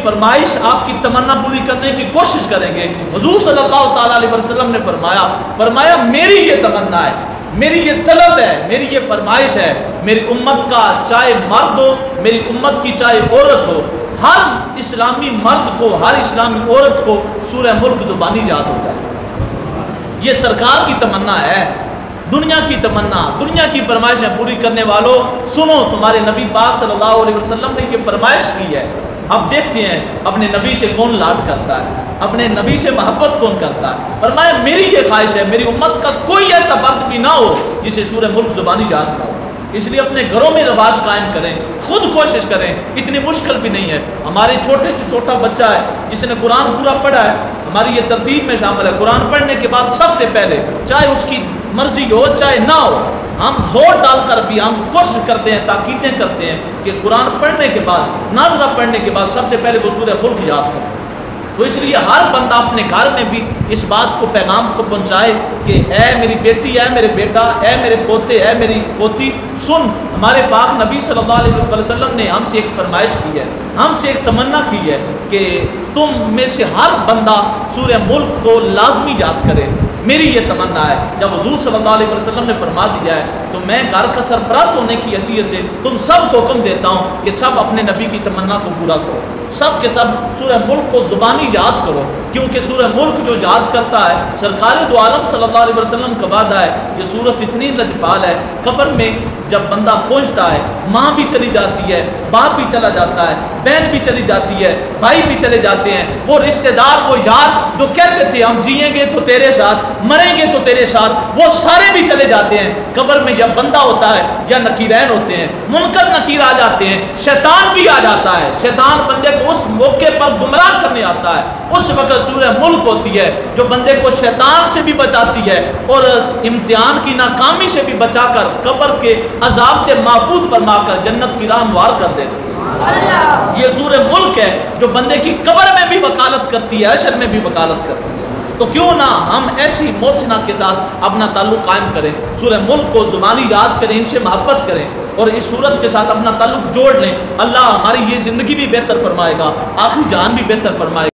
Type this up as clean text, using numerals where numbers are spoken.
فرمائش، آپ کی تمنا پوری کرنے کی کوشش کریں گے۔ حضور صلی اللہ تعالیٰ علیہ وسلم نے فرمایا میری یہ تمنا ہے، میری یہ طلب ہے، میری یہ فرمائش ہے، میری امت کا چاہے مرد ہو، میری امت کی چاہے عورت ہو، ہر اسلامی مرد کو، ہر اسلامی عورت کو سورہ ملک زبانی یاد ہو جائے۔ یہ سرکار کی تمنا ہے، دنیا کی تمنا، دنیا کی فرمائشیں پوری کرنے والوں سنو، تمہارے نبی پاک صلی اللہ علیہ وسلم نے یہ فرمائش کی ہے۔ اب دیکھتے ہیں اپنے نبی سے کون لاد کرتا ہے، اپنے نبی سے محبت کون کرتا ہے۔ فرمایا میری یہ خواہش ہے، میری امت کا کوئی ایسا فرد بھی نہ ہو جسے سورہ ملک زبانی یاد نہ ہو۔ اس لیے اپنے گھروں میں رواج قائم کریں، خود کوشش کریں، اتنی مشکل بھی نہیں ہے۔ ہمارے چھوٹے سے چھوٹا بچہ ہے جس نے قرآن پورا پڑھا ہے، ہماری یہ ترتیب میں شامل ہے، قرآن پڑھنے کے بعد سب سے پہلے چاہے اس کی مرضی ہو چاہے نہ ہو، ہم زور ڈال کر بھی ہم کوشش کرتے ہیں، تاکیدیں کرتے ہیں کہ قرآن پڑھنے کے بعد، ناظرہ پڑھنے کے بعد سب سے پہلے وہ سورہ ملک یاد کریں۔ تو اس لیے ہر بندہ اپنے گھر میں بھی اس بات کو، پیغام کو پہنچائے کہ اے میری بیٹی، اے میرے بیٹا، اے میرے پوتے، اے میری پوتی، سن، ہمارے پاک نبی صلی اللہ علیہ وسلم نے ہم سے ایک فرمائش کی ہے، ہم سے ایک تمنا کی ہے کہ تم میں سے ہر بندہ سورہ ملک کو لازمی یاد کرے۔ میری یہ تمنا ہے۔ جب حضور صلی اللہ علیہ وسلم نے فرما دیا ہے تو میں گھر کا سرپرست ہونے کی حیثیت سے تم سب کو حکم دیتا ہوں کہ سب اپنے نبی کی تمنا کو پورا کرو، سب کے سب سورہ ملک کو زبانی یاد کرو، کیونکہ سورہ ملک جو یاد کرتا ہے، سرکار دو عالم صلی اللہ علیہ وسلم کا وعدہ ہے، یہ سورت اتنی لجپال ہے، قبر میں جب بندہ پہنچتا ہے، ماں بھی چلی جاتی ہے، باپ بھی چلا جاتا ہے، بہن بھی چلی جاتی ہے، بھائی بھی چلے جاتے ہیں، وہ رشتہ دار، وہ یار جو کہتے تھے ہم جئیں گے تو تیرے ساتھ، مریں گے تو تیرے ساتھ، وہ سارے بھی چلے جاتے ہیں۔ قبر میں جب بندہ ہوتا ہے یا نکیرین ہوتے ہیں، منکر نکیر آ جاتے ہیں، شیطان بھی آ جاتا ہے، شیطان بندے کو اس موقع پر گمراہ کرنے آتا ہے، اس وقت سورہ ملک ہوتی ہے جو بندے کو شیطان سے بھی بچاتی ہے اور امتحان کی ناکامی سے بھی بچا کر قبر کے عذاب سے محفوظ فرما کر جنت کی راہ ہموار کر دیتی ہے۔ یہ سورہ ملک ہے جو بندے کی قبر میں بھی وکالت کرتی ہے، حشر میں بھی وکالت کرتی ہے۔ تو کیوں نہ ہم ایسی محسنہ کے ساتھ اپنا تعلق قائم کریں، سورہ ملک کو زبانی یاد کریں، ان سے محبت کریں اور اس سورت کے ساتھ اپنا تعلق جوڑ لیں۔ اللہ ہماری یہ زندگی بھی بہتر فرمائے گا، آخری جان بھی بہتر فرمائے گا۔